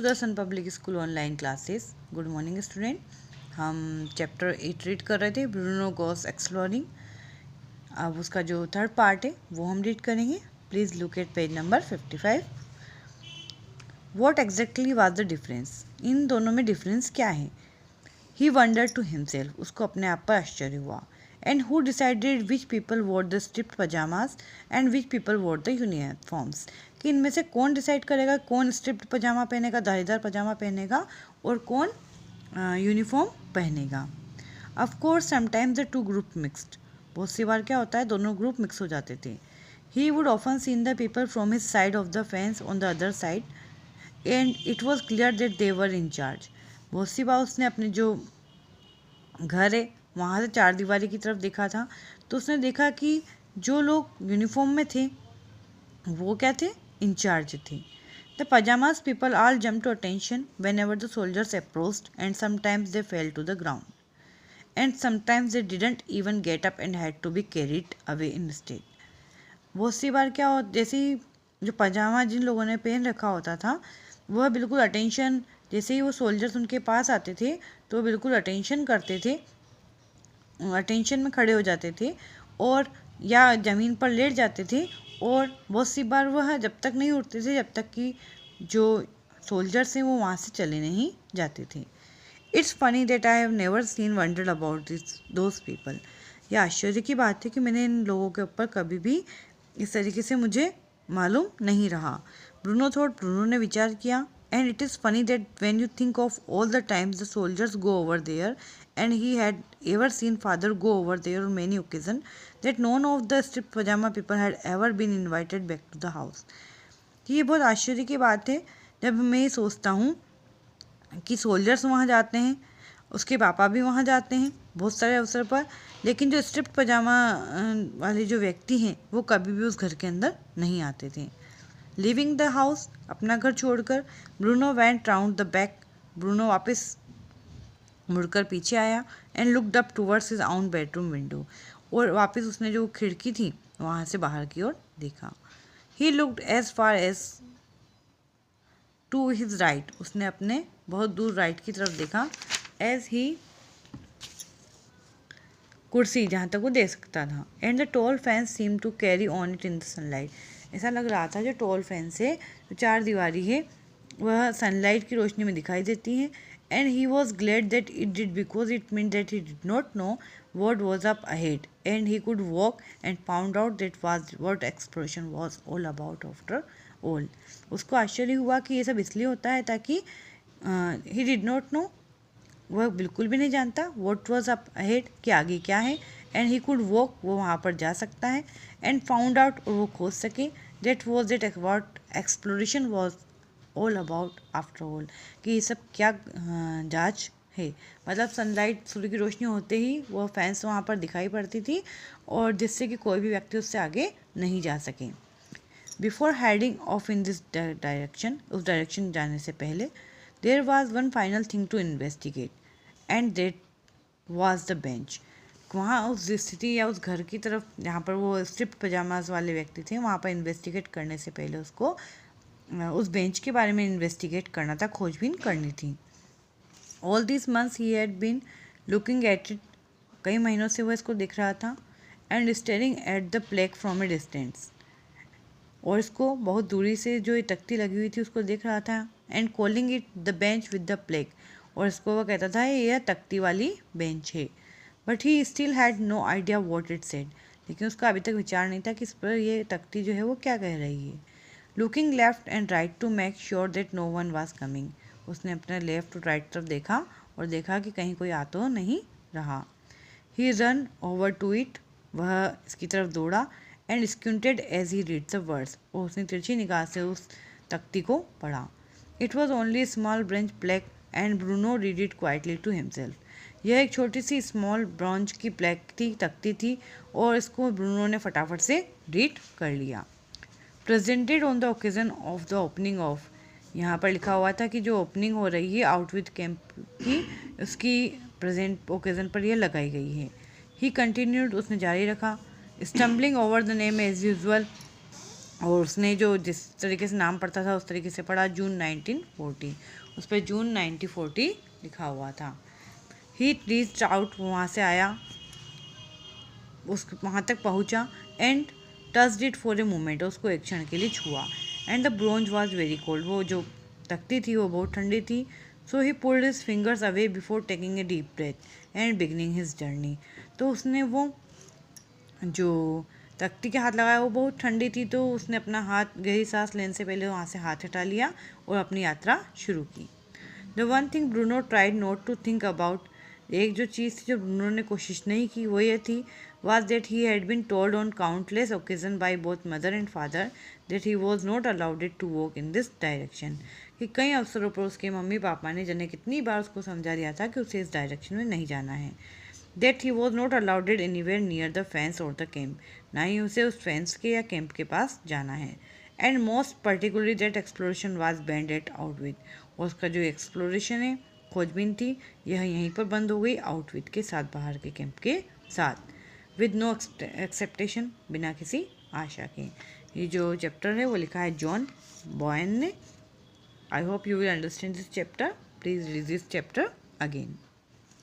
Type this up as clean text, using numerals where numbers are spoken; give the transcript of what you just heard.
To the sun public school online classes. Good morning student. हम chapter 8 read कर रहे थे, ब्रूनो गोस exploring. अब उसका जो थर्ड पार्ट है वो हम रीड करेंगे। Please look at page number 55। What exactly was the difference? इन दोनों में डिफरेंस क्या है? ही वंडर्ड टू हिमसेल्फ, उसको अपने आप पर आश्चर्य हुआ। And who decided which people wore the striped pajamas and which people wore the uniforms? कि इनमें से कौन डिसाइड करेगा कौन स्ट्रिप्ड पजामा पहनेगा, धारीदार पजामा पहनेगा, और कौन यूनिफॉर्म पहनेगा? Of course sometimes the two group mixed, बहुत सी बार क्या होता है दोनों ग्रुप मिक्स हो जाते थे। He would often seen the people from his side of the fence on the other side and it was clear that they were in charge. बहुत सी बार उसने अपने जो घर है वहाँ से चार दीवारी की तरफ देखा था, तो उसने देखा कि जो लोग यूनिफॉर्म में थे वो क्या थे, इंचार्ज थे। The pajamas people all jump to attention whenever the soldiers approached and sometimes they fell to the ground and sometimes they didn't even get up and had to be carried away in state. बहुत सी बार क्या हो, जैसे ही जो पजामा जिन लोगों ने पहन रखा होता था वह बिल्कुल अटेंशन, जैसे ही वो सोल्जर्स उनके पास आते थे तो बिल्कुल अटेंशन करते थे, अटेंशन में खड़े हो जाते थे और या ज़मीन पर लेट जाते थे। और बहुत सी बार वह जब तक नहीं उठते थे जब तक कि जो सोल्जर्स हैं वो वहाँ से चले नहीं जाते थे। It's funny that I have never seen wandered about this those people. यह आश्चर्य की बात है कि मैंने इन लोगों के ऊपर कभी भी इस तरीके से मुझे मालूम नहीं रहा। ब्रूनो थॉट, ब्रूनो ने विचार किया। And it is funny that when you think of all the times the soldiers go over there and he had ever seen father go over there on many occasions, that none of the stripped pajama people had ever been invited back to the house. ये बहुत आश्चर्य की बात है जब मैं सोचता हूँ कि सोल्जर्स वहाँ जाते हैं, उसके पापा भी वहाँ जाते हैं बहुत सारे अवसर पर, लेकिन जो स्ट्रिप्ड पजामा वाले जो व्यक्ति हैं वो कभी भी उस घर के अंदर नहीं आते थे। लिविंग द हाउस, अपना घर छोड़कर, Bruno went round the back, Bruno वापस मुड़कर पीछे आया and looked up towards his own bedroom window, और वापस उसने जो खिड़की थी वहाँ से बाहर की ओर देखा। He looked as far as to his right, उसने अपने बहुत दूर राइट की तरफ देखा। एज ही कुर्सी जहाँ तक वो देख सकता था। And the tall fence seem to carry on it in the sunlight, ऐसा लग रहा था जो टॉल फेंस है, जो चार दीवारी है, वह सनलाइट की रोशनी में दिखाई देती है। And he was glad that it did because it mean that he did not know what was up ahead and he could walk and found out that was what exploration was all about after all. उसको आश्चर्य हुआ कि ये सब इसलिए होता है ताकि he did not know, वह बिल्कुल भी नहीं जानता what was up ahead कि आगे क्या है, and he could walk, वो वहाँ पर जा सकता है, and found out, और वो खोज सके, that was it what exploration was all about after all, कि ये सब क्या जांच है। मतलब सनलाइट, सूर्य की रोशनी होते ही वो फैंस वहाँ पर दिखाई पड़ती थी और जिससे कि कोई भी व्यक्ति उससे आगे नहीं जा सके। Before heading off in this direction, उस डायरेक्शन जाने से पहले, there was one final thing to investigate and that was the bench. वहाँ उस स्थिति या उस घर की तरफ जहाँ पर वो स्ट्रिप्ड पजामाज वाले व्यक्ति थे वहाँ पर इन्वेस्टिगेट करने से पहले उसको उस बेंच के बारे में इन्वेस्टिगेट करना था, खोजबीन करनी थी। All these months he had been looking at it, कई महीनों से वह इसको देख रहा था, and staring at the plaque from a distance, और इसको बहुत दूरी से जो ये तख्ती लगी हुई थी उसको देख रहा था, and calling it the bench with the plaque, और इसको वह कहता था यह तख्ती वाली बेंच है। But he still had no idea what it said, लेकिन उसका अभी तक विचार नहीं था कि इस पर यह तख्ती जो है वो क्या कह रही है। Looking left and right to make sure that no one was coming, उसने अपने लेफ्ट और राइट तरफ देखा और देखा कि कहीं कोई आ तो नहीं रहा। He ran over to it, वह इसकी तरफ दौड़ा, and squinted as he read the words, और उसने तिरछी निगाह से उस तख्ती को पढ़ा। It was only small bronze plaque and Bruno read it quietly to himself. यह एक छोटी सी स्मॉल ब्रॉन्ज की ब्लैक थी, तख्ती थी, और इसको ब्रूनो ने फटाफट से रीड कर लिया। Presented on the occasion of the opening of, यहाँ पर लिखा हुआ था कि जो ओपनिंग हो रही है आउट विथ कैंप की, उसकी प्रेजेंट ओकेजन पर यह लगाई गई है। ही कंटिन्यूड, उसने जारी रखा, stumbling over the name as usual, और उसने जो जिस तरीके से नाम पढ़ता था उस तरीके से पढ़ा जून 1940। उस पर जून 1940 लिखा हुआ था। ही रीच्ड आउट, वहाँ से आया, उस वहाँ तक पहुँचा, and touched it for a moment, उसको एक क्षण के लिए छुआ, and the bronze was very cold, वो जो तख्ती थी वो बहुत ठंडी थी। So he pulled his fingers away before taking a deep breath and beginning his journey. तो उसने वो जो तख्ती के हाथ लगाया वो बहुत ठंडी थी, तो उसने अपना हाथ गहरी सांस लेने से पहले वहाँ से हाथ हटा लिया और अपनी यात्रा शुरू की। The one thing Bruno tried not to think about, एक जो चीज़ थी जो ब्रूनो ने कोशिश नहीं की वो ये थी, was that he had been told on countless occasions by both mother and father that he was not allowed to walk in this direction, कि कई अवसरों पर उसके मम्मी पापा ने जाने कितनी बार उसको समझा दिया था कि उसे इस डायरेक्शन में नहीं जाना है। that he was not allowed anywhere near the fence or the camp, ना ही उसे उस फेंस के या कैंप के पास जाना है। and most particularly that exploration was banned at Outwith, और उसका जो एक्सप्लोरेशन है, खोजबीन थी, यह यहीं पर बंद हो गई आउटविथ के साथ, बाहर के कैंप के साथ, विद नो एक्सेप्टेशन, बिना किसी आशा के। ये जो चैप्टर है वो लिखा है जॉन बॉयन ने। I hope you will understand this chapter. Please read this chapter again.